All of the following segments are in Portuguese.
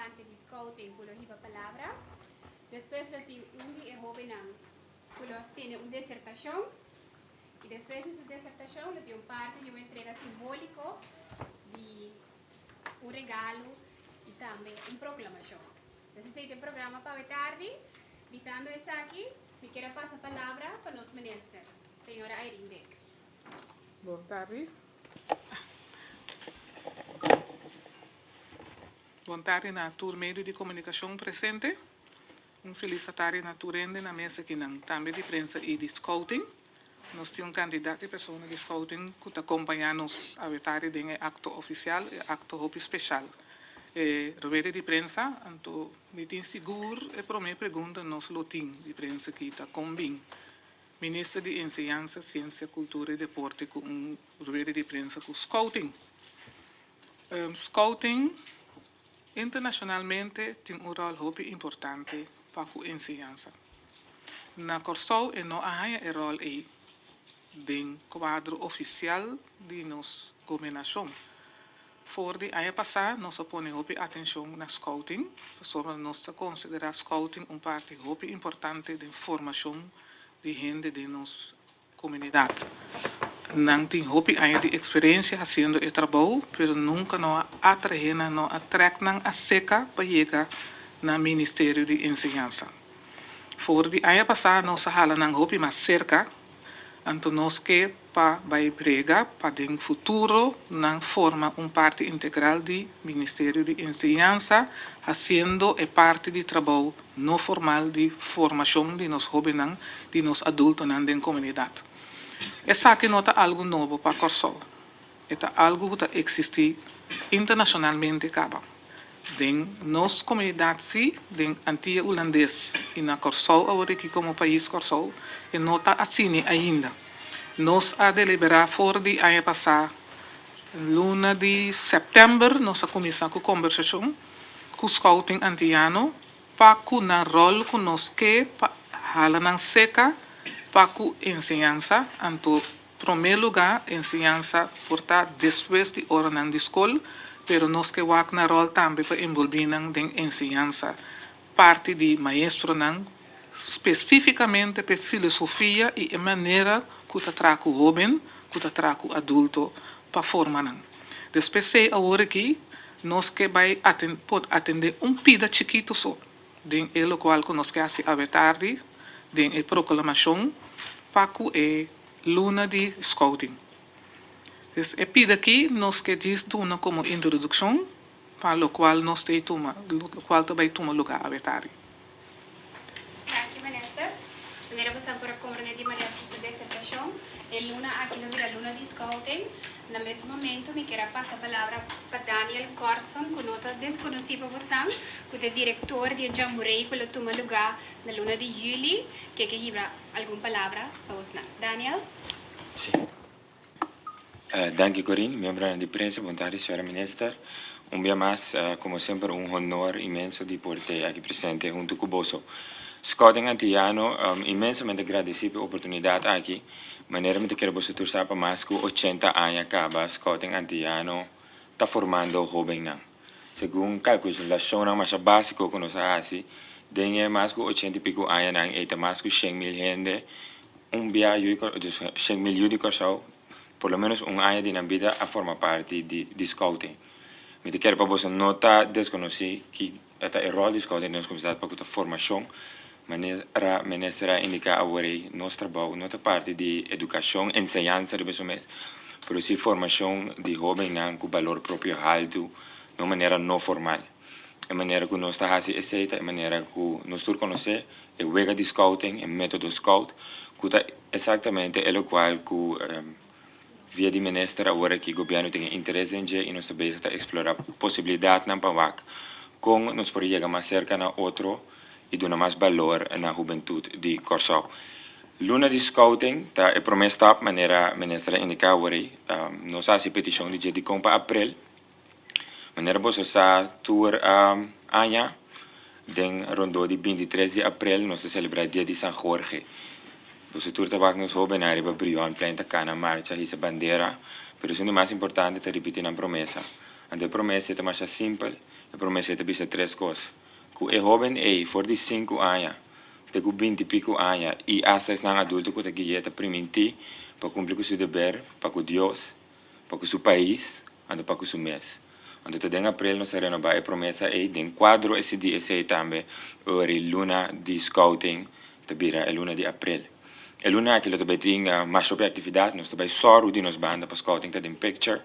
representante de scouting por a palavra. Depois lo tem é joven tiene uma dissertação e depois de sua dissertação lo tem parte de uma entrega simbólica de regalo e também proclamação. Esse é o programa para a tarde. Visando isso aqui, me quero passar a palavra para nosso ministro, senhora Irene Deck. Boa tarde. Boa tarde na tour meio de comunicação presente. Feliz tarde na tourende na mesa aqui também de prensa e de scouting. Nós temos candidato de pessoa de scouting que acompanha-nos a tarde em acto oficial e acto especial. Revede de prensa, então, me tem seguro e para mim pergunta nos lotim de prensa que está combin. Ministro de Enseñanza, Ciência, Cultura e Deporte com revede de prensa com scouting. Scouting internacionalmente tem rol muito importante para a enseñanza. Na Corsou e não há rol do quadro oficial de nossa governação. Voor de ano passado, nós ponemos atenção na scouting, sobre nós consideramos scouting parte muito importante da formação de gente de nossa comunidade. Não tem muito anos de experiência fazendo o trabalho, mas nunca não atrahena, não atracam a seca para chegar no Ministério de Enseñanza. Voor de ano passado, nós falamos muito mais cerca, então nós que vai pregar para o futuro não forma parte integral do Ministério de Enseñanza, fazendo parte do trabalho não formal de formação de nós jovens, de nós adultos na comunidade. Essa aqui não é algo novo para Corsou. É algo que existe internacionalmente. Em nossa comunidade, em antiga holandês, e na Corsou, agora aqui como país Corsou, e não está assim ainda. Nós a deliberar fora de ano passado, luna de setembro, nós começamos com conversação com o scouting antiano para que na rol que nós que halan seca para que enseñanza, então, em primeiro lugar, enseñanza portar depois de hora na escola, pero nós que vamos na rol também para envolver na enseñanza parte de maestro não especificamente para filosofia e a maneira que trago o jovem, que trago o adulto para formar. Depois, agora aqui, nós que vai atender pida chiquito só, den o qual que nós que fazer a tarde, den a proclamação, para que é luna de scouting. Então, a pida aqui, nós que diz como introdução, para o qual nós vai tomar lugar a tarde. Maneira você para compreender de maneira sua dissertação, luna aqui no vira luna de scouting. No mesmo momento, me quero passar a palavra para Daniel Corson, que não está desconhecido para você, que é diretor de Jamboree, que toma lugar na luna de julho, que quer alguma palavra para você. Daniel? Sim. Danke, Corinne, membro da imprensa, boa tarde, senhora ministra. Dia mais, como sempre, honor imenso de poder aqui presente junto com o Scouting Antiano, imensamente agradecido pela oportunidade aqui. Maneira que quero você torcer para mais que 80 anos acaba, Scouting Antiano está formando jovens. Segundo calculação mais básica que nós fazemos, tem mais que 80 e pico anos, e mais que 100 mil gente, viagem, 100 mil de coração, por lo menos ano de vida a formar parte de Scouting. Me quero para você nota desconhecer que é o rol de Scouting na comunidade para a formação. Maneira ministra indica agora nosso trabalho, nossa parte de educação, enseñanza de pessoas, pero sim formação de jovens com valor próprio alto, de maneira não formal. A maneira que nós estamos fazendo, a maneira que nós conhecemos, é o wega de scouting, o método scout, que é exatamente o qual que via de ministra agora que o governo tem interesse em e nós também está explorar possibilidades na PAVAC, com nós podemos chegar mais cerca na outro e dar mais valor na juventude de Corsou. Luna de scouting é promessa de maneira ministra indica agora, nós fazemos petição de dia de para abril, maneira você está tour Anha, den rondo de 23 de abril nós celebramos dia de São Jorge. Você tour tabaco nos jovens na riba Brion, planta cana marcha e bandeira, pero isso é mais importante é repetir a promessa. A promessa é mais simples, a promessa é bisa 3 coisas. Que é jovem é, for de 5 anos, tenho 20 e pico anos, e hasta é adulto que tem que permitir para cumprir com seu dever, para com Deus, para com seu país, e para com seu mês. Então, em abril, nós renovar a promessa e em quadro esse dia também, a luna de scouting, a luna de abril. A luna que também tem mais sobre atividade, nós também só de nos banda para scouting, tá em picture.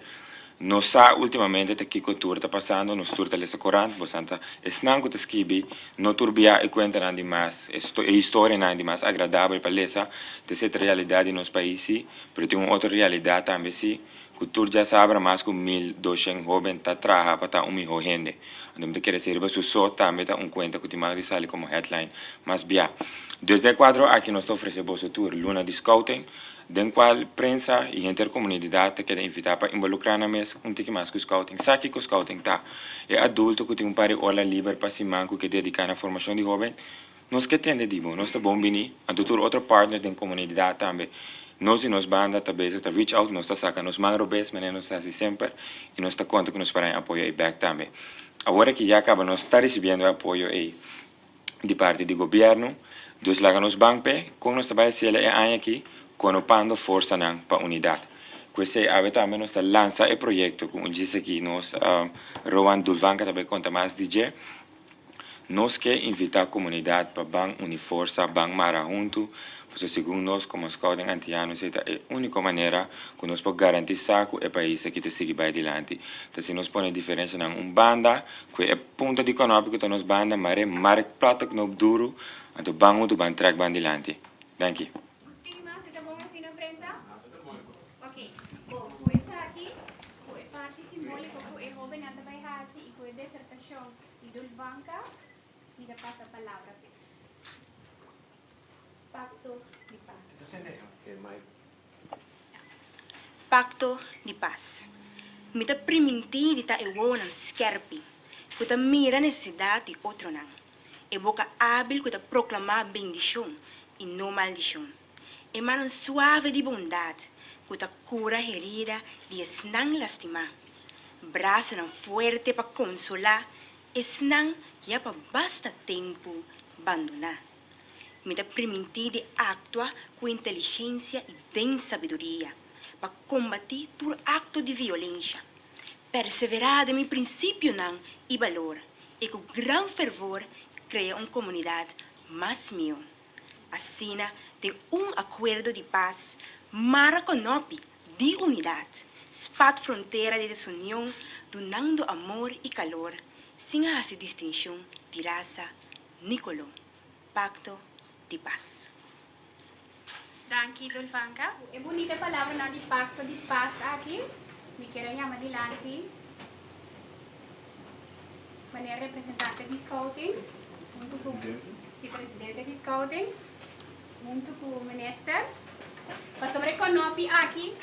Nós sa ultimamente tá aqui tour tá passando, nós tour tá lessa corante, bastante esnanco tá esquibi, no turbia e conta nada mais, e história nada mais agradável para lessa, dessa realidade nos países, mas tem uma outra realidade também sim, que tour já sabe mais que 1.200 jovens tá trabalhando para tá mijo gente, então te quer ser você só também tá conta que te mais sale como headline, mas bia. Desde o quadro aqui nós oferecemos o tour Luna de Scouting, den qual prensa e intercomunidade quer invitar para involucrar na mesa tique mais com o scouting. Sabe que o scouting tá é adulto que tem um par de hora livre para se manco que dedicar na formação de jovem. Nós que tende digo, nós tá bom bini, a doutor outro partner da comunidade também. Nós e nos banda também tá reach out, nós tá saca nos mangrobes, mas nós tá sempre e nós tá conta que nos para apoio e back também. Agora que já acaba nós tá recebendo apoio e de parte do governo, dos laga nos banpe, com nós trabalha se ele é aqui conopando força não para unidade. Questo é também nós lança o projeto com diz aqui nós Rowan Dulvanca também conta mais DJ. Nós que invitar a comunidade para bang unir força, bang mara junto, porque segundo nós como scouting antianos é a única maneira que nós podemos garantir que o país que te siga para adiante. Então se nós põe diferença em banda, que é ponto de econômico que nós banda, mas é marca plata que não duro, então bang muito bang track bang adiante. Thank you. Banca y le pasa palabra. Pacto de paz. Pacto de paz. Mita priminti di ta ewo ng skerpi. Kuta mira necessidade de outro não. E boca hábil kuta proclamar bendição e não maldição. E mano suave de bondade. Kuta cura herida de esnang lastimar. Braço não forte para consolar. Esnang ya pa basta tempo abandonar. Me dá permitir de actuar com inteligência e bem sabedoria para combater por acto de violência. Perseverar de meu princípio não e valor e com grande fervor cria uma comunidade mais mil. Assim, tem acordo de paz maraconope de unidade, spat fronteira de desunião, donando amor e calor, sem a distinção de raça, ni color. Pacto de paz. Danke, Dulvanka. É bonita palavra na de pacto de paz aqui. Me quero chamar adelante. Maneira representante de Scouting, junto com o presidente de Scouting, junto com o ministro. Para sobre Conopi aqui.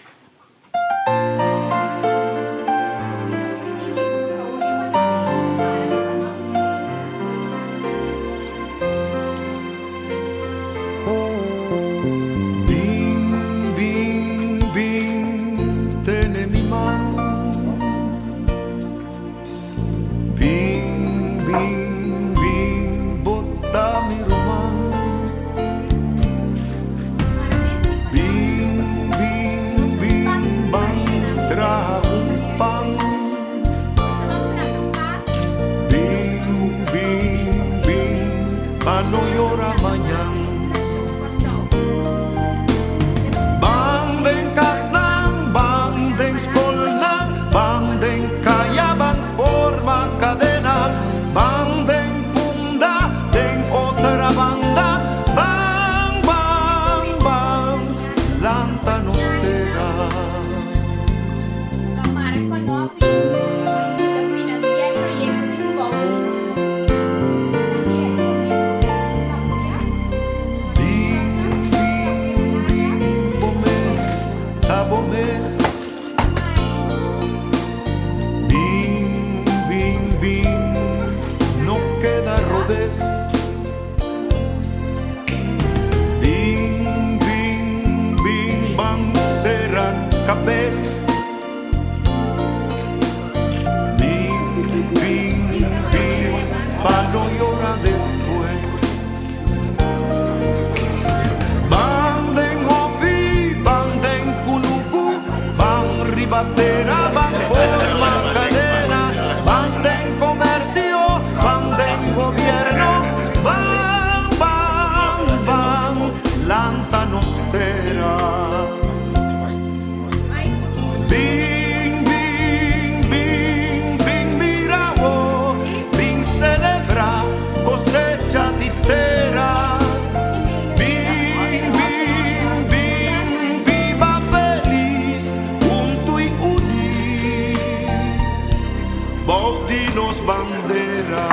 Baudinos bandera.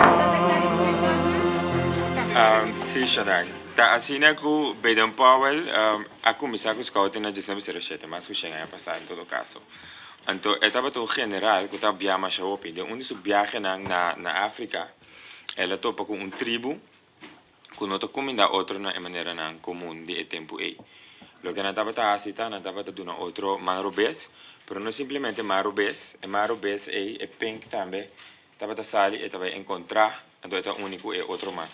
Sim, Shaddai. Tá, assim é que o Baden Powell, a comissão que os scouting na gestão de ser mas que chega a passar em todo caso. Então, estava todo general que estava viajando a Xaopi, de onde se viaja na África, ela topa com tribo, que não está comendo outro na maneira comum de tempo aí. Lo que não estava assim, não estava dando outro marubês, mas não simplesmente marubês aí é pink também, estava sali e estava encontrar, então é único e outro man.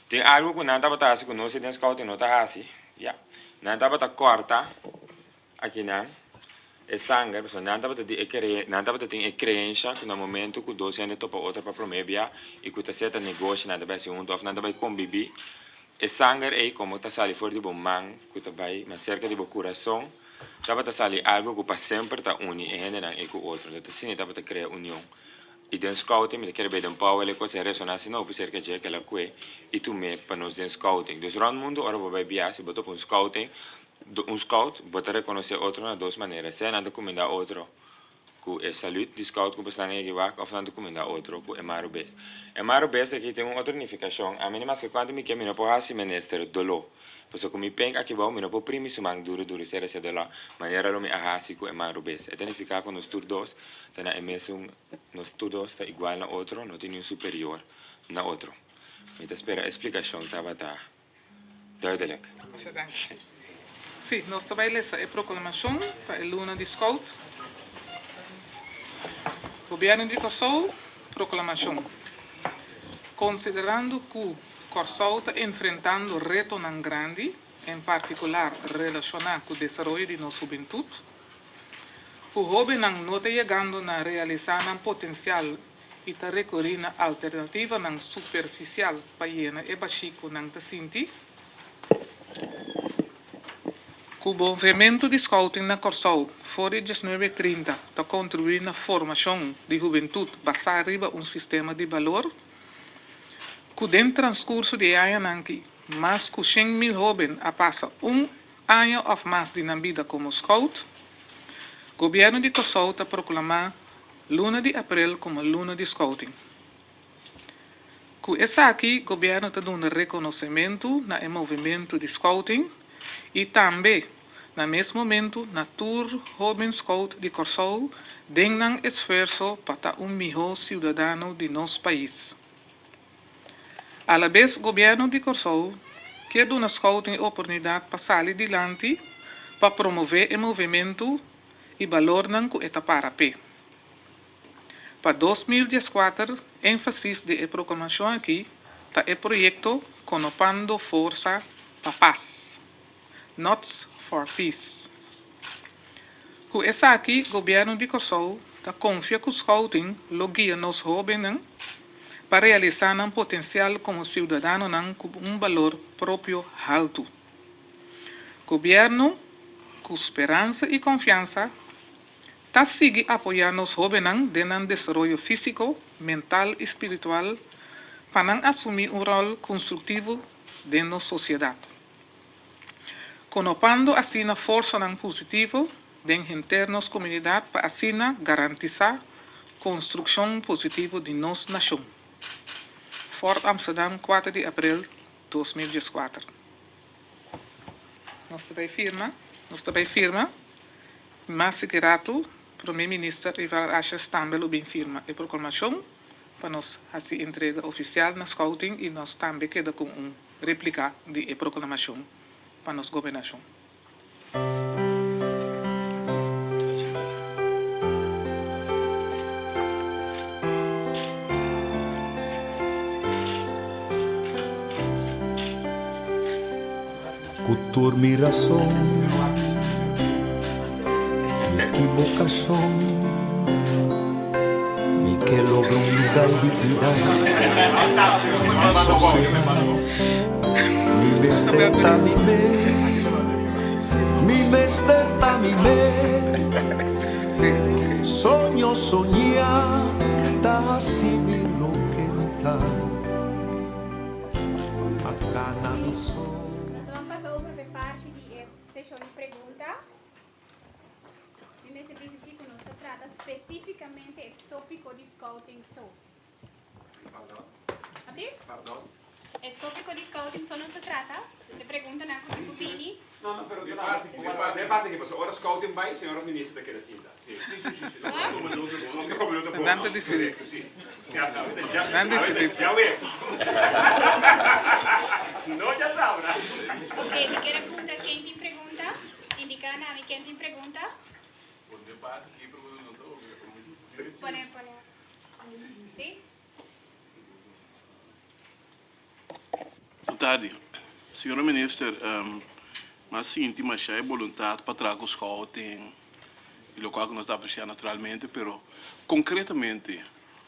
Tem algo que não estava assim, que não se tem scout não está assim, já. Não estava corta aqui não, é sangue, porque não estava tem crença que no momento que dois anos topa outra para prometer e que está certo negócio não estava assim junto, não estava conviver. E sangue aí como está sali fora de bom man, que está vai, mas cerca de bom coração, estava sali algo que para sempre está uni e ainda não é com o outro, então sim estava a criar união. E den scouting, me quer ver den power, ele coisa ressonância não, por ser que é aquela coisa, e tu me para nós den scouting. Dus rond mundo, ora vai viajar, botou um scouting, um scout, botar reconhecer outro na duas maneiras, se não recomenda outro, que é saúde de scout que está em Irak, ou não recomenda outro, que é marubês. É marubês aqui tem uma outra unificação, a mim mas que quando me quer, me não pode assim minister dolor. Porque como me pensa aqui vai, me não pode primeiro sumang duro, ser esse dolor, maneira lo me ahasi que é marubês. É significa que nos turdos, tem a mesmo, nos turdos está igual na outro, não tem um superior na outro. Me espera a explicação estava duidelijk. Sim, nós trabalhamos a proclamação para a Luna de Scout. Governo de Kosovo, proclamação. Considerando que o Kosovo está enfrentando retos grandes, em particular relacionados com o desenvolvimento de nossa juventude, o jovem não está chegando a realizar o potencial e está recorrendo a alternativa superficial para llenar e baixo não está sentindo. O movimento de scouting na Kosovo, fora de 1930, está contribuindo na formação de juventude basada em sistema de valor, que dentro do transcurso de anos, mais de 100.000 jovens passam ano ou mais de vida como scout. O governo de Kosovo está proclamando Luna de Abril como Luna de Scouting. Com essa aqui, o governo está dando reconhecimento no movimento de scouting e também, no mesmo momento, na Tour Jovem Scout de Kosovo, tem esforço para ser melhor cidadão de nosso país. A la vez, o governo de Kosovo quer dar scouting oportunidade para sair adiante para promover o movimento e valor que está para pé. Para 2014, ênfase de proclamação aqui está o projeto Conopando Força para Paz, Knots for Peace. Com essa aqui, o governo de Kosovo está confia que o scouting lo guia nos jovens para realizar um potencial como cidadão com valor próprio alto. O governo, com esperança e confiança, está seguir apoiando os jovens no desenvolvimento físico, mental e espiritual para assumir rol construtivo de nossa sociedade. Conopando assim a força positiva dentro internas comunidade para assim garantizar construção positiva de nossa nação. Fort Amsterdam, 4 de abril de 2014. Nós também firma, mas grato primeiro-ministro Ivar Asher também bem firma a proclamação para nós assim entrega oficial na scouting e nós também queda com réplica de proclamação para nossa governação. Cultura, miração, equivocação, me que logra lugar de dignidade em minha sociedade. Mi mesterta mi mes, sogno sognata simile lo che mi dà, acá na missão. Nós vamos passar over para parte de sessão de pergunta. Primeiro serviço conosco trata especificamente el tópico de scouting só. Pardon? ¿Abrí? Pardon? El tópico de scouting só no se trata. Se pregunta na Kupini. No, pero de parte que pasó. Ahora scouting vai, señora ministra que decida. Sí. Sí. Como minuto por. Dante decide. Sí. Ya Dante decide. Ya vemos. No, ya sabrá. Ok, me quiere preguntar quién te pregunta. Indica a mí quién te pregunta. Pone. ¿Sí? Boa tarde. Senhora Ministra, mas sim, tem mais vontade para trazer os scouting e local que nós estamos apreciando naturalmente, pero concretamente,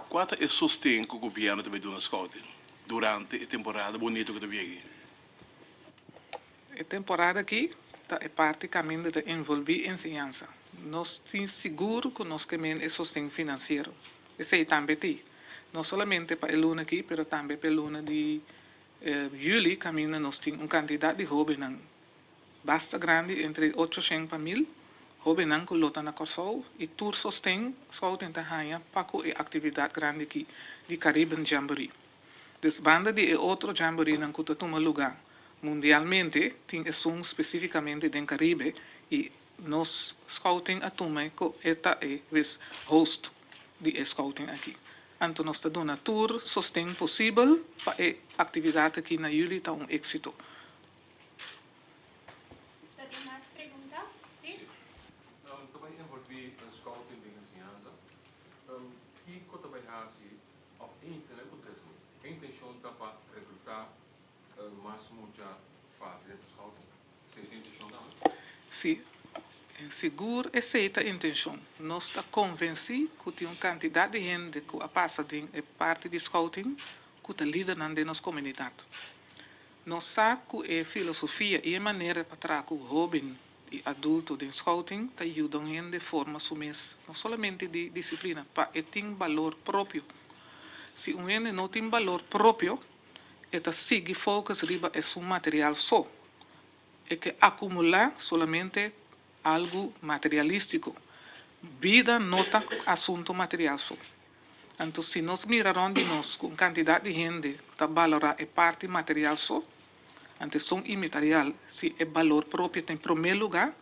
qual é o sustento que o governo deve dar no scouting durante a temporada bonita que está vindo? A temporada aqui é praticamente de envolver ensinança. Nós temos seguro que nós queremos sustento financeiro. Isso aí também tem. Não somente para o ano aqui, mas também para o ano de julho, caminho nós temos uma quantidade de jovens basta grande, entre 800 a 1000 jovens que lutam na Corsol e tour sustento só tentar ganhar para a atividade grande aqui de Caribbean Jamboree. Dus banda de outro Jamboree não que toma lugar mundialmente, tem especificamente no Caribe e nós scouting a turma que esta é o host de scouting aqui. Então nós estamos dando tour sustento possível para a atividade aqui na julho está um êxito. ¿Tem mais pergunta? ¿Sí? Também envolvi scouting de ensinança. Que também há of internet a intenção da para recrutar mais muita parte do scouting. Se a intenção não? Sim, seguro aceita a intenção. Nós estamos convencidos que tem uma quantidade de gente que passa de parte de scouting que está liderando na nossa comunidade. Nós sabemos que a filosofia e a maneira para trazer o jovem e adulto de scouting te ajudam de forma sumisa, não somente de disciplina, para ter valor próprio. Se um gente não tem valor próprio, ele sigue focus riba é um material só. É que acumular somente algo materialístico. Vida nota assunto material só. Então, se nós mirarmos de nós com quantidade de gente que valora a parte material só, então são imaterial, se é valor próprio em primeiro lugar,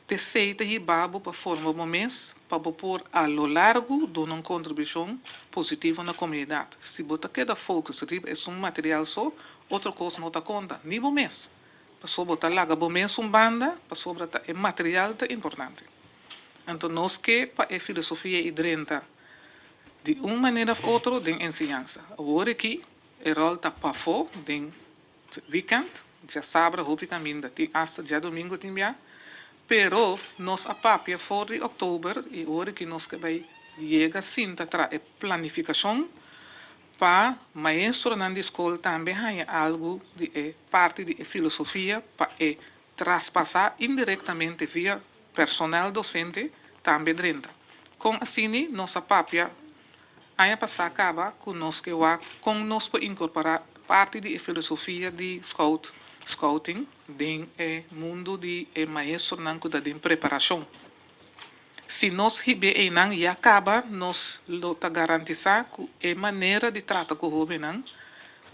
te aceita e babo para formar um mês para pôr a lo largo de uma contribuição positiva na comunidade. Se você queda focus, é um material só, outra coisa não está conta, nem um mês. Para botar lá, bom mês banda, para sobre é material é importante. Então, nós que para a filosofia e drenta de uma maneira ou outra de ensinança. Agora aqui, o rol está para fora, de weekend, já sabe, rapidamente, tem hasta já domingo tem já, pero nós a papia fora de outubro e agora que nós que vai chega sim para a planificação para maestro na escola também há algo de parte de filosofia para traspassar indiretamente via personal docente também dentro. Com assim, nossa papia aí passar acaba conosco com nós para incorporar parte de filosofia de scouting dentro do mundo de maestro não cuida de preparação. Se nós receber não e acaba nós lota garantizar que a maneira de tratar com o jovem não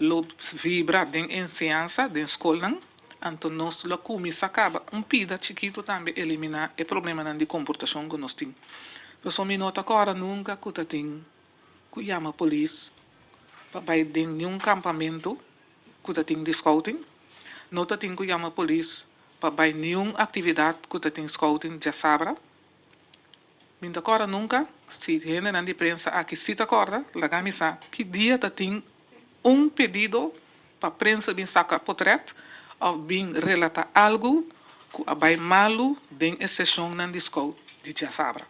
lo vibra de ensinança de escola não então nós lo começa acaba pida chiquito também eliminar o problema não de comportação que nós temos. Pessoal me nota agora nunca que tem que chama a polícia para ir em nenhum campamento que tem de scouting. Não tem que chamar a polícia para ir em nenhuma atividade que tem scouting, já sabe. Mas agora nunca, se gente na prensa aqui se acorda, lá camisa, que dia tem pedido para a prensa vir sacar portrait ou vir relatar algo que vai malo dentro da sessão de scout, de já sabe.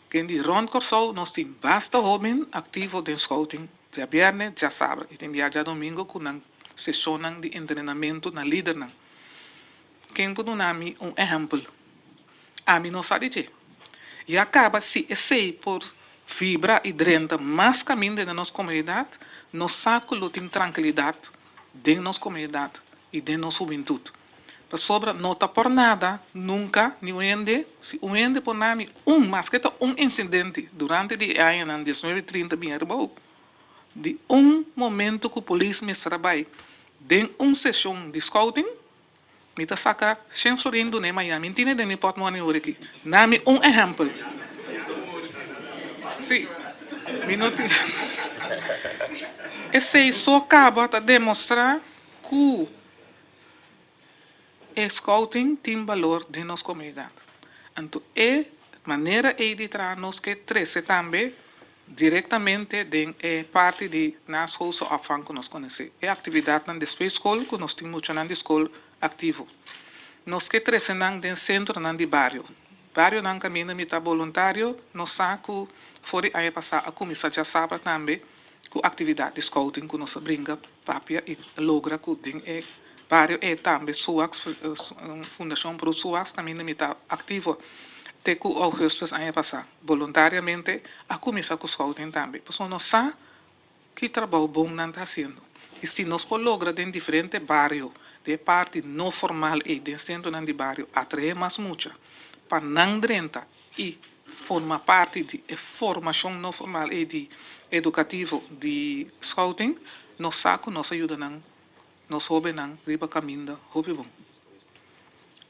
Quem de Ron Corsol, nós temos bastante jovem ativo de scouting. Já viernes, já sabe. E tem já domingo com uma sessão de treinamento na líder. Quem pode dar um exemplo? A mim não sabe dizer. E acaba se esse por fibra e drenta mais caminho da nossa comunidade, nós sacamos tem tranquilidade dentro da nossa comunidade e dentro da nossa juventude. Para sobra, nota por nada, nunca, ni uende, se uende por nami, mas que incidente durante de ano, em 1930, bem herbou, de momento que a polícia me trabalha, de sessão de scouting, me tá saca, sem florindo, né, Miami, tinha de me pode morrer aqui. Nami exemplo. Sim, minuto. Esse só acaba de demonstrar que o scouting tem valor de nossa comunidade. Então, é maneira de trazer que trece também diretamente de parte de nas escolas afan que nós conhecemos. É atividade na escola que nós temos na escola ativo. Nós que trece na de centro na de barrio. Barrio na caminho mita voluntário, nós saco fora aí passar a comissão já sabe também com atividade de scouting que nós brinca papia e logra que tem barrio é também SUAX Fundação Pro SUAX também está ativo até que agosto aí passar voluntariamente a comissão com scouting também porque nós sabe que trabalho bom não está fazendo e se nós logra em diferentes barrios de parte não formal e de centro de barrio atrai mais muita para não drenta e forma parte de formação não formal e de educativo de scouting nós saco nos ajuda não nós hobby não riba caminho hobby bom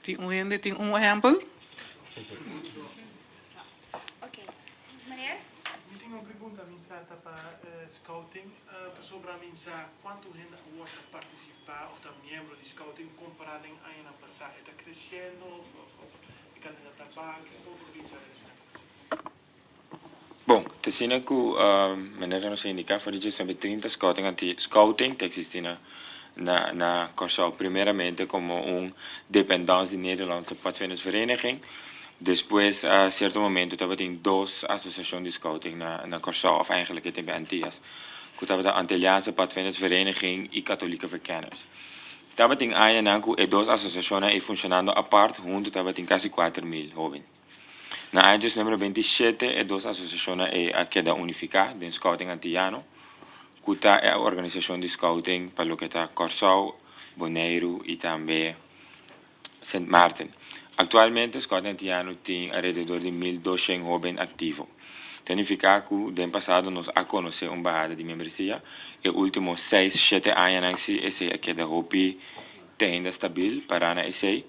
tem exemplo Ok, Maria? Eu tenho uma pergunta para scouting sobre quanto gente gosta de participar ou é membro de scouting comparado em ano passado está crescendo ou candidato a banco ou Bom, tecina que maneira não se indicar foi de sobre 30 scouting que existe na Corsal primeiramente como dependência de Nederlandse padvindersvereniging. Depois, a certo momento, estava em 2 associações de scouting na Corsal, of eigenlijk het in Antillas. Que estava a Antilliaanse padvindersvereniging e Katholieke Verkenners. Estava em Ayananku e 2 associações funcionando apart, junto estava em quase 4.000 jovens. Na años número 27, e 2 associações queda unificada, de scouting antillano, que é a organização de scouting para o que está Corsal, Bonaire e também St. Martin. Atualmente, o scouting antillano tem alrededor de 1.200 jovens ativos. Significa que, no passado, nós a conhecer uma barrada de membresia, e os últimos 6-7 anos, esse é que hobby tem estabil para na esse,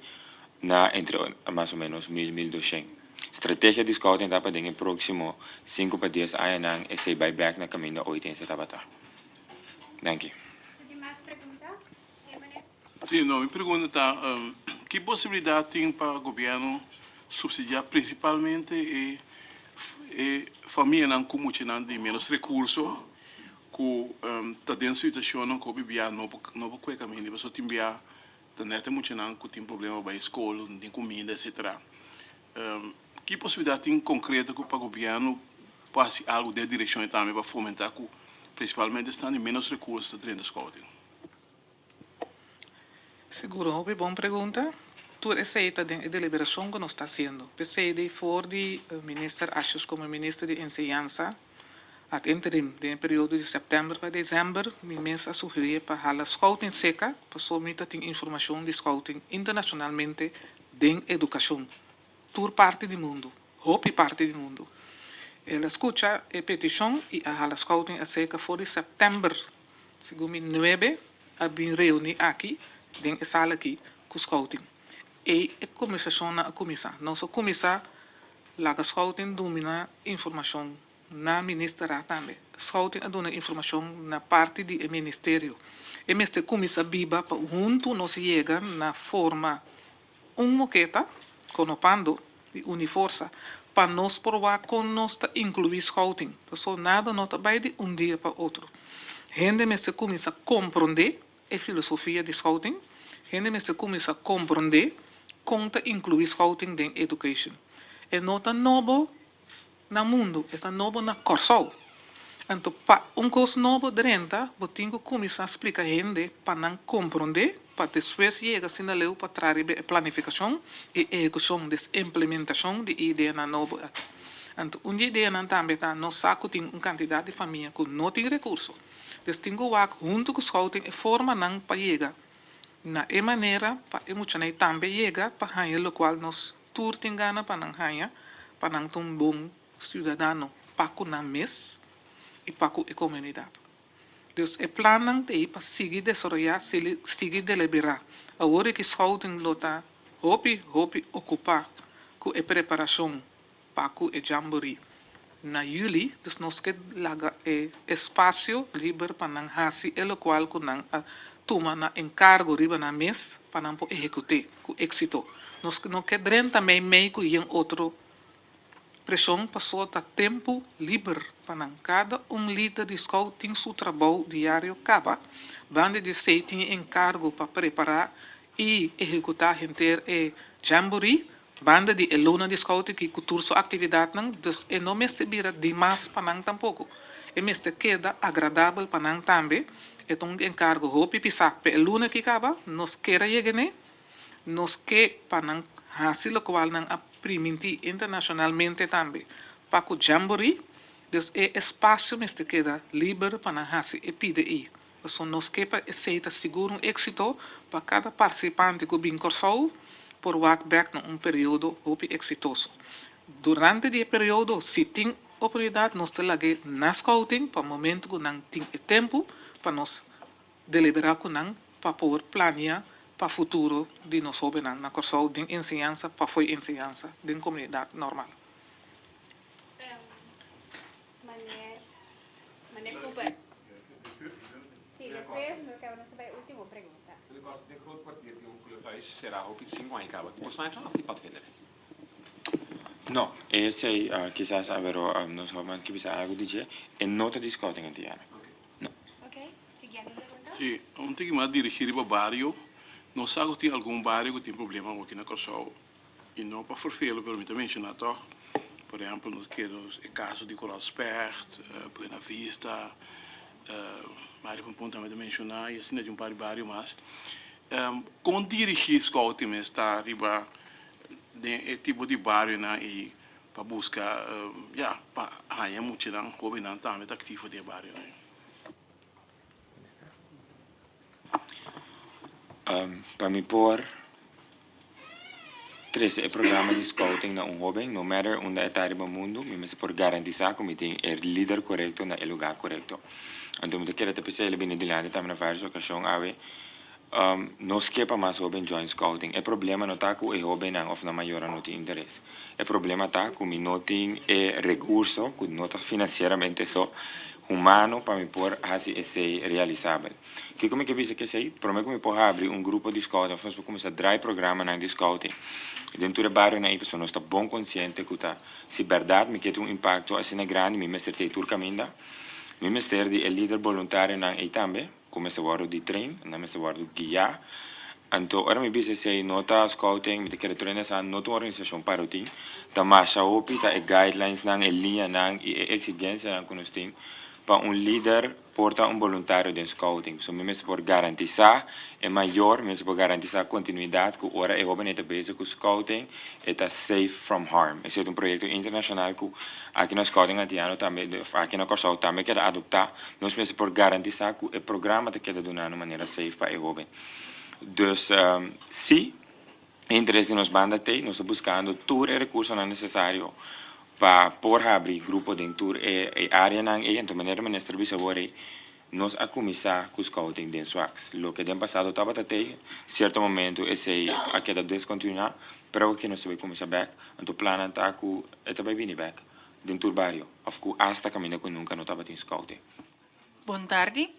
entre mais ou menos 1.000-1.200. Estratégia de scouting está para o próximo 5 para 10 anos, esse buyback na caminho da 8 em Setabata. Danke. Tem mais perguntas? Sim, Maria? Sim, não, minha pergunta está, que possibilidade tem para o governo subsidiar principalmente família não como de menos recursos que está dentro da situação que bebia não pode caminhar, mas só tem bia tem muito não que tem problema para a escola, não tem comida, etc. Que possibilidade tem concreta que para o governo passe algo de direção também para fomentar que principalmente estão de menos recursos dentro da escola? Seguro, uma boa pergunta. Tu aceita a deliberação que nós está fazendo. Pensei for de ministro Achos como ministro de Enseñanza, at interim, de período de setembro para dezembro, me mesa sugerir para a scouting seca, para somente ter informação de scouting internacionalmente de educação. Tour parte do mundo, hope parte do mundo. Ela escuta a petição e a scouting seca for de setembro, segundo 9, a bem reunir aqui, dentro da sala aqui, com scouting. E a conversação na comissão. Nossa comissão, a scouting domina informação na ministra também. Scouting dona informação na parte do ministério. E esta comissão biba para junto nós chega na forma moqueta, conopando de uniforça, para nós provar com nós incluir scouting. Então, nada não vai de dia para outro. Gente esta comissão compreender a filosofia de scouting. Gente esta comissão compreender conta incluir scouting em education. É nota novo na mundo, é novo na Corsal. Então, para coisa novo dentro, eu tenho que começar a explicar a gente para não compreender, para depois chegar assim a para trazer a planificação e execução da implementação de ideia na nova. Então, uma ideia também está no saco tem uma quantidade de família que não tem recursos. Então, tem que junto com o scouting e forma não para chegar Na e maneira, pa e mucha na tambe llega, pa hanya lo qual nos tour tingana pa nang hanya, pa nang tum bom cidadano, paku na mes, e paku e comunidade. Dus e plan nang te pa sigi desarrollar, sigi deliberar. Agora que scouting lota, hopi ocupar, ku e preparação, paku e jamboree. Na juli, dus nos que laga e espaço livre para nang hasi, e lo qual ku nang toma na encargo riba na mes, para nang po executar, ku éxito. Nos não que dren também meio ku yang outro pressão passou a tempo livre para cada líder de scouting seu trabalho diário acaba, banda de sei tinha encargo para preparar e executar inteiro e jamboree, banda de aluna de scouting que cultura sua atividade não, dus e não me se vira demais para não tampouco, e me se queda agradável para não também, e então encargo hopi pisar pe aluna que acaba, nos queira chegar nos que para não hasi lo qual não aprimenti internacionalmente também para o jamboree, dus e espaço me queda livre para não hasi e PDI. So nos que para aceita seguro éxito para cada participante que bem cursou por workback num período hopi exitoso. Durante o período, se tem oportunidade, nós temos que na scouting para o momento que não tem tempo para nós deliberar com não para poder planear para o futuro de nós jovens na curso de ensinança para foi ensinança de comunidade normal. Mané Cooper. Sim, depois nós queremos saber a última pergunta. De groot kwartier die ongelukkig is, será ook iets in mijn kamer. Volgens mij kan die pad vinden. No, ese quizás nos vamos a quizás algo dice en nota de scouting antiana. No. Ok, siguiente pregunta. Sim, ontem que me dirigir para o bairro, não sabe que tem algum bairro que tem problema aqui na Corsol. E não para forfelo, pero me também mencionar, toch? Por exemplo, nos queridos o caso de Coral Spert, Buena Vista, Mário Pompom também mencionar, e assim de um par de bairros mais. Com dirigir scouting está arriba de tipo de bairro na e para buscar, para ganhar muito não, como não também ativo de bairro. Para mim por 13 é programa de scouting na jovem, no matter onde está arriba mundo, me se por garantizar que me tem líder correto na lugar correto. Então me quero te pensar ele bem de lá, também na várias ocasiões ave não esquepa mais jovem join scouting. O problema não está com o jovem não of na maior não tem interesse. O problema está com me não tem recurso, com não está financeiramente só humano para me por assim ser realizável. Que como é que visa que sei? Para mim como pode abrir grupo de scouting, vamos começar a drive programa na de scouting. Dentro do bairro na pessoa não está bom consciente que tá se verdade me quer impacto assim grande me mestre ter tur caminda. Me mestre de líder voluntário na e também começa a guardar de trein, na me se guarda guia. Então, ora me visa sei nota scouting, me quer treinar essa nota organização para o time. Tá mais a opi, tá guidelines na linha na e exigência na que nós tem para líder porta voluntário de scouting. So, me se por garantizar é maior, me se por garantizar continuidade que ora é jovem está bezig com scouting, está safe from harm. Esse é projeto internacional que aqui no scouting antiano também, aqui no Corsol também quer adotar, nós me se por garantizar que o programa te quer donar de maneira safe para o jovem. Dus se interesse nos banda tem, nós estamos buscando todo o recurso necessário para por abrir grupo dentro e área não é então maneira ministro bisa bore nós a começar com scouting den swax lo que tem passado estava até certo momento esse a queda descontinuar pero que nós vai começar back então plano tá com eta vai vir back dentro do bairro of ku hasta caminho que nunca não estava tem scouting. Boa tarde.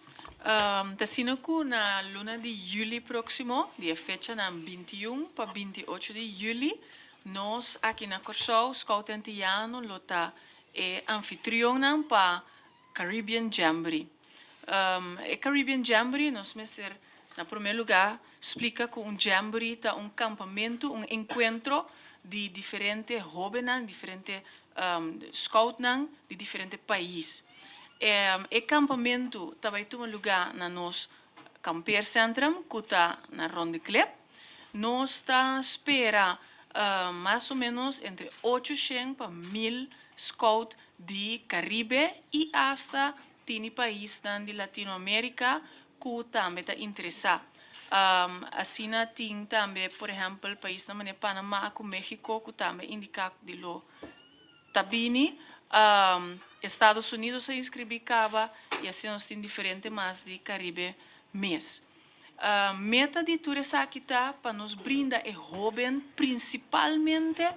Tessino que na luna de julho próximo, dia fecha na 21 para 28 de julho, nós aqui na Corsol, Scout Antiano, lota é anfitriona para Caribbean Jamboree. Caribbean Jamboree, nós mesmo, na primeiro lugar, explica que jamboree tá campamento, encontro de diferentes jovens, diferentes scouts de diferentes países. O campamento também tem lugar na nosso camper centrum, que está na Ronde Club. Nós está espera mais ou menos entre 800 para 1000 scouts de Caribe e hasta tini país de Latinoamérica que também está interessado. Assim tem também, por exemplo, país na maneira Panamá com México, que também indica de lo tabini, Estados Unidos se inscrevicava e assim nós temos diferente mais de Caribe mês. Meta de tudo isso aqui tá para nos brindar é jovem, principalmente é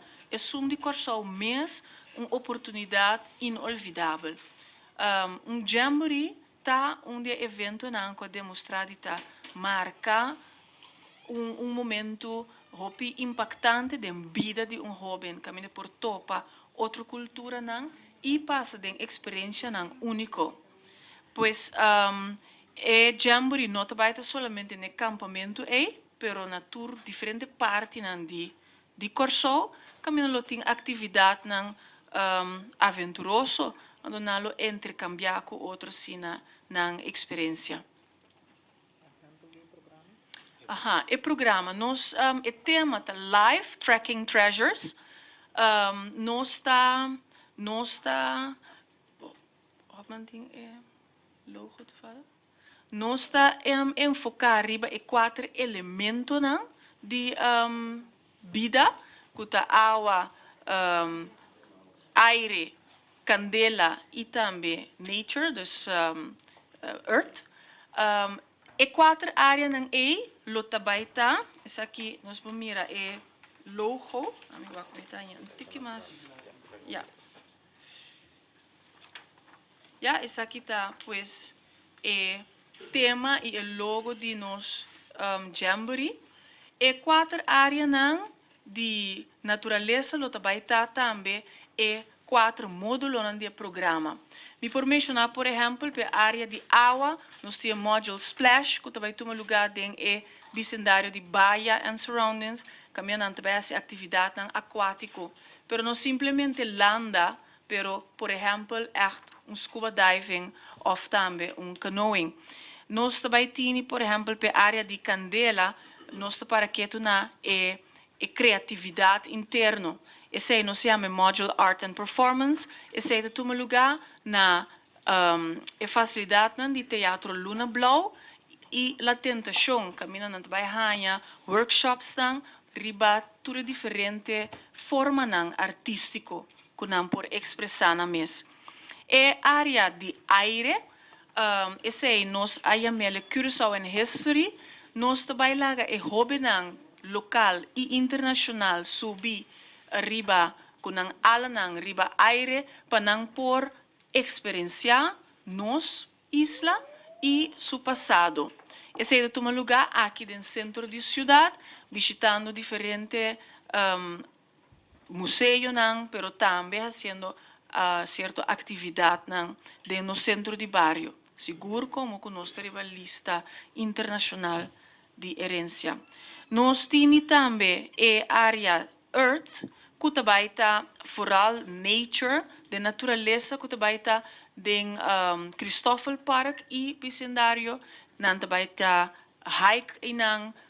de corso mês uma oportunidade inolvidável. Jamboree tá evento não que demonstrar de tá marca momento hopi impactante da vida de jovem caminha por topa outra cultura não e passa de experiência não único. Pois Jamboree não trabalha solamente no campamento pero na tour diferente parte não de corso caminha lo tem atividade não aventuroso onde nalo intercambiar com outros sina na experiência. O programa, nós, o tema tá Life Tracking Treasures, nós está, logo te fala, nós está enfocar riba e 4 elementos não de vida, que tá água, aire, candela e também nature, dus earth. E 4 áreas não lotabaita, essa aqui nós vamos mirar logo, amigo, um tique mais, essa aqui tá, pues, tema e o logo de nos Jamboree. E 4 áreas não de natureza lotabaita também 4 módulos de programa. Me por mencionar, por exemplo, para a área de água, nós temos o módulo Splash, que também toma lugar em vecindário de Bahia and surroundings, caminhando também essa atividade aquática. Pero não simplesmente landa, pero, por exemplo, scuba diving ou também canoeing. Nós também temos, por exemplo, para a área de candela, nós para que criatividade interna. Esse aí se chama Module Art and Performance. Esse aí toma lugar na facilidade de teatro Luna Blau e a tentação, caminhando na Bahia, workshops, riba tudo diferente forma artístico que não por expressar na mesa. E área de aire, esse aí nós ayamele Curaçao and History, nós também laga hobby local e internacional subi riba kunang alanang riba aire panang por experienciar nos isla e su passado. Esse é toma lugar aqui no centro da cidade, visitando diferentes museus, pero também fazendo certa atividade no centro de barrio, seguro como que nós temos lista internacional de herência. Nós temos também a área Earth, que também está foral nature, de natureza, que também está em Christoffel Park e vecindário, também está hike e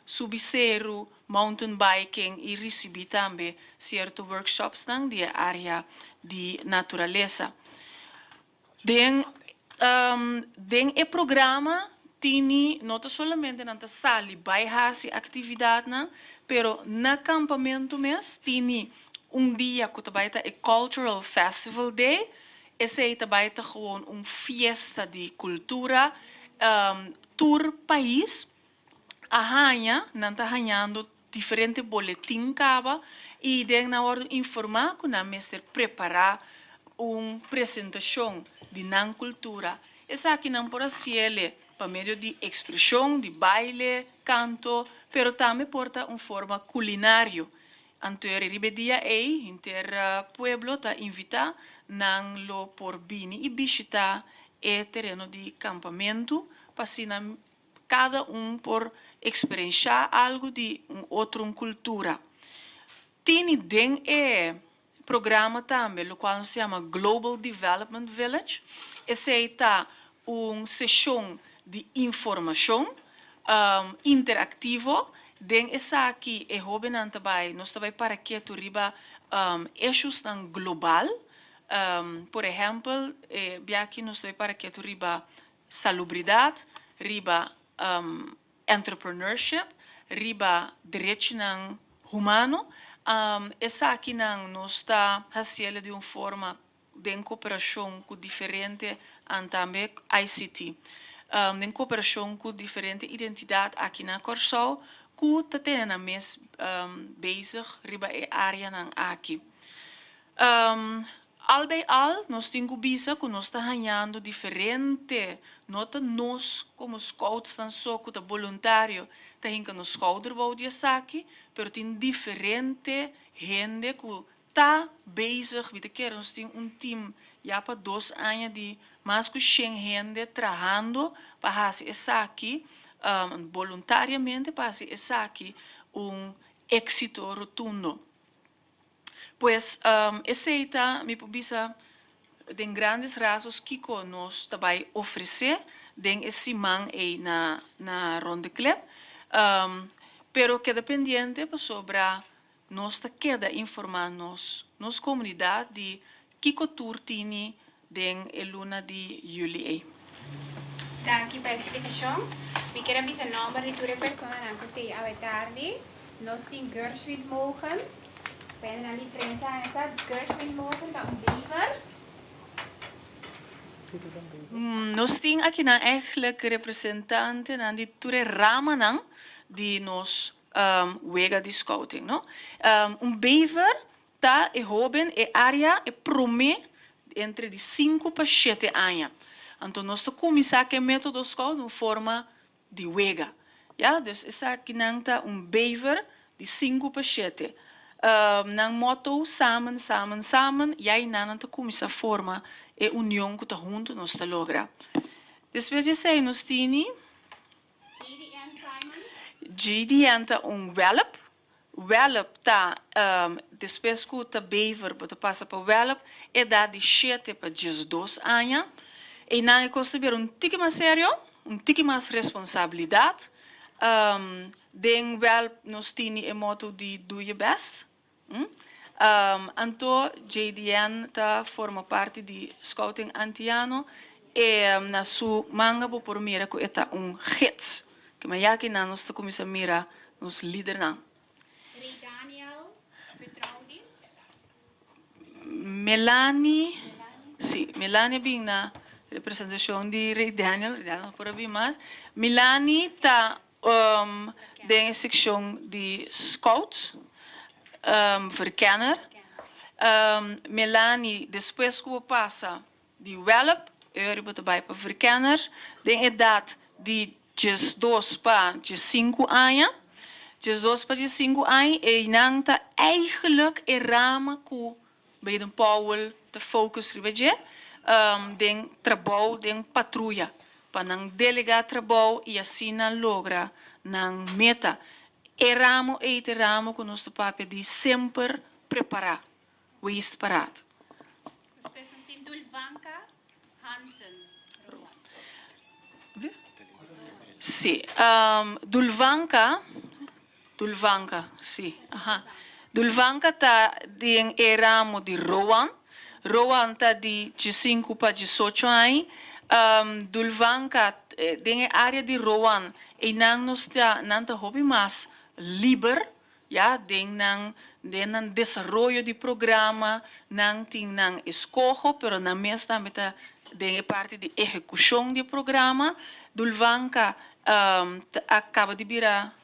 subicero, mountain biking e receber também certos workshops de área de natureza. Den o programa tem não somente na sala baixar atividade, pero na acampamento mesmo tem dia que também está o Cultural Festival Day. Esse aí também está gewoon fiesta de cultura, tour país. Arranha, não está arranhando diferentes boletim caba e na hora de informar que na mestre preparar uma apresentação de nan cultura. Essa aqui não pode ser para meio de expressão, de baile, canto, pero também porta uma forma culinária. Anterior ribedia inter pueblo ta invita nang lo por bini e visitar o terreno de campamento para cada por experienciar algo de outra cultura. Tem programa também, o qual se chama Global Development Village. Esse está uma sessão de informação interativo. Essa aqui é jovem também, nós também para que tu riba eixos global. Por exemplo, aqui nós também para que tu riba salubridade, riba entrepreneurship, riba direito ng humano, essa aqui nós está fazendo de uma forma de cooperação com diferente também ICT, de cooperação com diferente identidade aqui na Corsol, que está tendo mes bezig riba a área ng aqui. Al bij al, nós temos bisa que nós está ganhando diferente, nota nós como scouts tan só que tá voluntário, tá hinca no scouter bau dia saki, pero tem diferente gente que tá bezig, weet que nós tem team já para 2 anos de mais que 100 gente trabalhando para fazer essa aqui, voluntariamente para fazer essa aqui éxito rotundo. Pues essa me publica de grandes rasgos que nos também oferecer den esse man aí na Ronde Club, pero que dependiente sobre nós queda informar nos comunidade de que tour tini den luna de julho. Dank u bij de explicação. We kunnen bisa nomor di ture persona nanti te awe tardi. Nos tin Gershwin mogen. Ben aan die prensa en dat Gershwin mogen dat beaver. Nós temos aqui eigenlijk representante na die ture rama die nos wega de scouting, no? Beaver tá e hoben e área e prome entre de 5 para 7 anos. Então nós estamos começar que método scout de forma de wega, ja? Dus essa aqui tá beaver de 5 para 7. Nang motto samen, e aí nang te começa a forma e união que tá junto nós tá logra. Depois de sei nós tini GDN tá whelp. Whelp tá depois que tá beaver, bota passa para whelp e dá de 7 para 12 anos. E nang costa ver tique mais sério, tique mais responsabilidade. Den whelp nós tini e motto de do your best. Então, JDN tá forma parte de Scouting Antiano e na sua manga por mira que é hits que mas já que nós está começando a mirar nos líder não. Daniel Petraudis. Melanie, sim, Melanie bem na representação de Rei Daniel por aí mais. Melanie tá dentro seção de Scouts. Verkenner. Melanie, depois que passa de whelp, eu vou bij para verkenners, de idade de 12 para 5 anos, 12 para 5 anos, e não está eigenlijk rama que bij de Paul de focus ribeje, den trabalho, den patrulha, para não delegar trabalho e assim não logra, não meta. E ramo que nós papel de sempre preparar, o est parado. Depois tem Dulvanka Hansen. Sim, Dulvanka, sim. Dulvanka tá de ramo de Rowan. Rowan tá de 5 para 18 anos. Dulvanka de área de Rowan e não tá hobby mais liber, ja, den desarrollo de programa, não tem escojo, pero na mesma também den parte de execução de programa. Dulvanka acaba de virar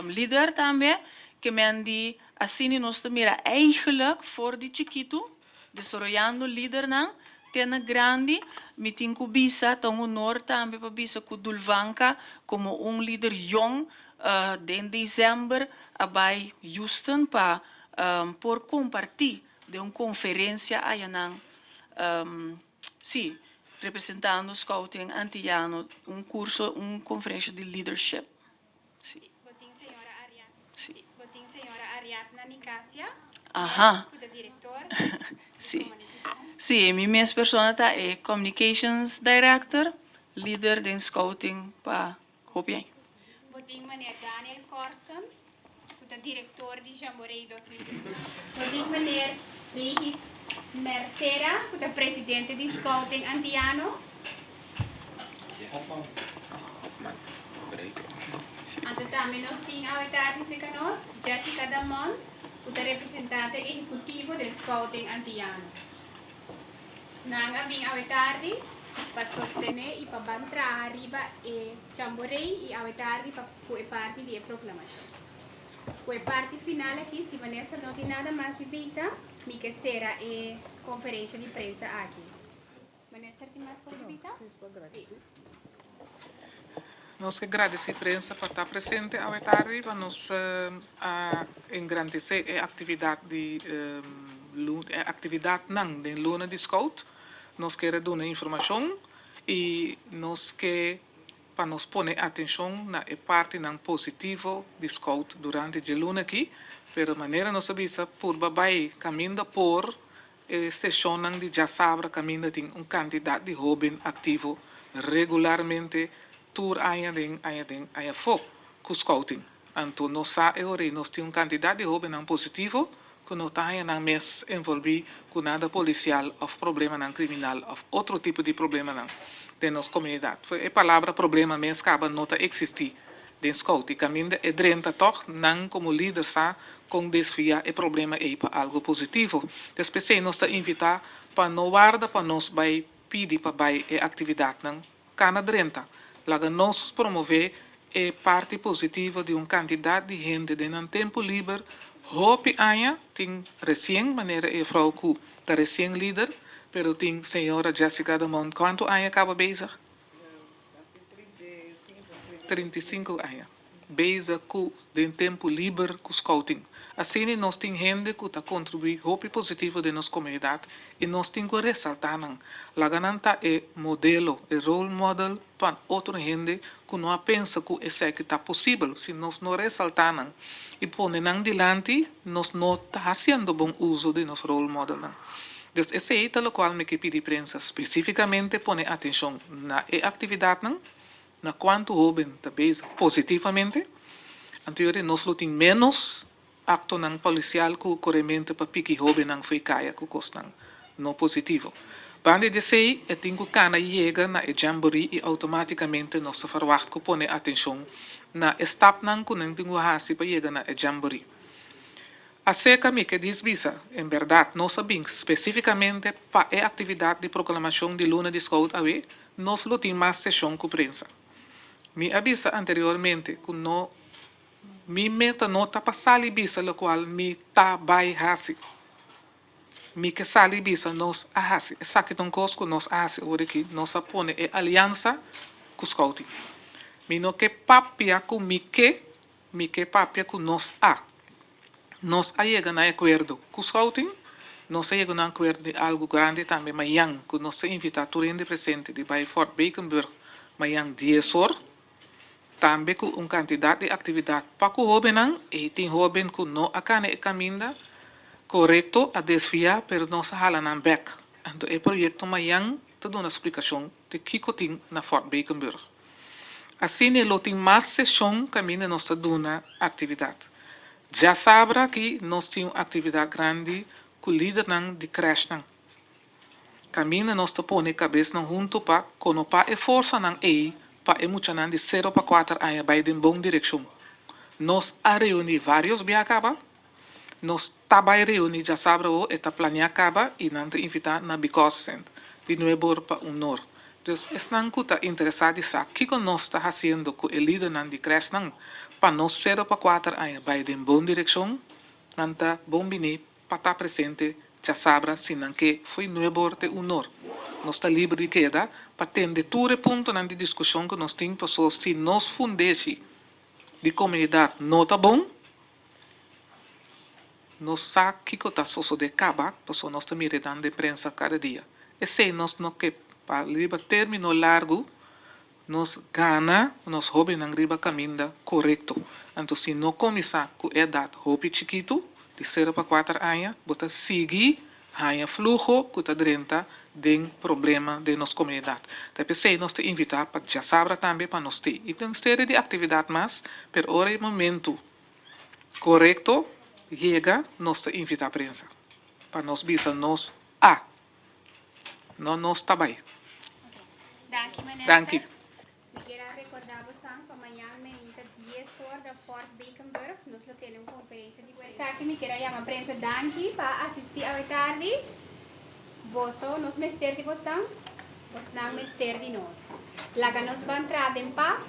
líder também, que me di assim nós mira eigenlijk voor de chiquito, desarrollando líder não, tem grande, me tem que bisa, tão honor também para bisa com Dulvanka como líder jong. De dezembro, abai Houston para por compartilhar de uma conferência aí sim, representando o Scouting Antiano, curso, conferência de leadership. Sim. Botin senhora Ariadna Nicásia. Diretor. Sim. Sim, minha pessoa é Communications Director, líder de Scouting para Hopian. Botin meneer Daniel Korsen, diretor de Jamboree 2019. Botin meneer Regis Mercera, presidente de Scouting Antiano. Também nós temos a tarde conosco, Jessica Damon, o representante executivo do Scouting Antiano. Nanga vim a tarde para sostener e para bancar arriba e chamborei e a tarde para a parte de proclamação. A parte final aqui, se Vanessa não tem nada mais de visa, me que será a conferência de prensa aqui. Vanessa, tem mais coisa de visa? Nós que agradecemos a imprensa por estar presente à tarde para nos engrandecer a atividade de Luna de Scout. Nós queremos dar informação e nós queremos para nos pôr atenção na parte positiva de Scout durante a Luna aqui, pero maneira nós sabemos por babai caminho por sessão de já sabe caminho tem candidato de jovem ativo regularmente tour aia fo com scouting. Então nós sabemos nós temos candidato de jovem positivo que não está na mês envolvido com nada policial ou problema criminal ou outro tipo de problema de nossa comunidade. A palavra problema mesmo acaba não existir de scout. E caminho é drenta toch não como líder com desviar o problema para algo positivo. Depois nós invitar para não guardar para nós vai pedir para vai a atividade não cana drenta. Laga nós promover a parte positiva de candidato de gente de um tempo livre. Hope aia tem recém maneira é vrouw que está recém líder, pero tem senhora Jessica Damon. Quanto aia acaba bezig? 35 aia. Bezig com de tempo livre com scouting. Assim nós temos gente que está contribuindo hope positivo de nossa comunidade e nós temos que ressaltar lagananta é modelo, é role model para outra gente que não pensa que isso é que está possível. Se nós não ressaltar e põe dilante, nós não está fazendo bom uso de nosso role model. Então, esse é o qual me que pedir prensa especificamente põe atenção na atividade, na quanto jovem está positivamente. Anteriormente, nós temos menos acto policial que corrente para pique jovem foi caia que custa não positivo. Quando dizer é tem que cana chega na jamboree e automaticamente nós verwacht que põe atenção na stap que não tem que para chegar na jamboree. Acerca me que diz visa, em verdade, nós sabemos especificamente para a atividade de proclamação de Luna de Scout AW, nós temos mais sessão com prensa. Me avisa anteriormente que não mi meta nota para sali bisa lo qual mi ta bai hasi. Mi que sali bisa nos ahasi. Essa que ton cosco nos ahasi ora que nos apone e aliança com scouting. Mi no que papia com mi que papia com nos a. Nos chega na acordo com scouting. Nos chega na acordo de algo grande também, mas yang que nos invita a turende presente de Bay Fort Bakenburg, mas yang 10 horas. Também com candidato de atividade para o jovem e tem jovem que não acane o caminho correto a desviar, pero não se hala na back. Então, o projeto Mayang te dá uma explicação de que tem na Fort Bakenburg. Assim, ele tem mais sessão caminho nossa duna atividade. Já sabe que nós temos atividade grande com o líder de crash. Caminho nós te põe cabeça junto para conopar e força para emuchanan de 0 para 4 anos vai em boa direção. Nós a reunir vários biacaba, nós também reunir já sabe o eta planear acaba e não te invitar na Because Center de Nuevo para Nor. Então, estão que está interessado em saber o que nós está fazendo com o líder de crash para nós 0 para 4 anos vai em boa direção, não está bom bem para estar presente já sabe se não que foi Nuevo de Nor. Nós está livre de queda para atender todo o ponto de discussão que nós temos pessoas se nós fundesse de comunidade não está bom, nós sabemos que está só de acabar, pessoas nós estamos mirando de prensa cada dia. E se nós não que para riba termino largo, nós gana, nós jovens não riba caminho correto. Então se não começar com a idade jovem chiquito, de 0 para 4 anos, bota seguir a fluxo que está dentro de problema de nossa comunidade. Então, se nós te invitar para já saber também para nós ter. E tem série de atividade mais, pero hora e momento correto, chega, nós te invitar a prensa. Para nós bisa nós não nós também. Danke, Vanessa. Danke. Me quiero recordar que mañana me invita 10 horas de Fort Bakenburg. Nos lo tiene una conferencia de prensa. Aquí me quiero llamar prensa Danki para asistir a la tarde. Vos nos mester de vos están. Vos están mester de nos. La que nos va a entrar en paz.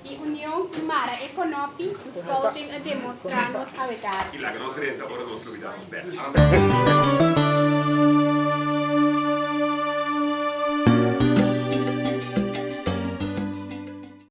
Y unión mara económica, scouting a demonstrarnos a vetar. Y la que nos renta, ahora nos olvidamos.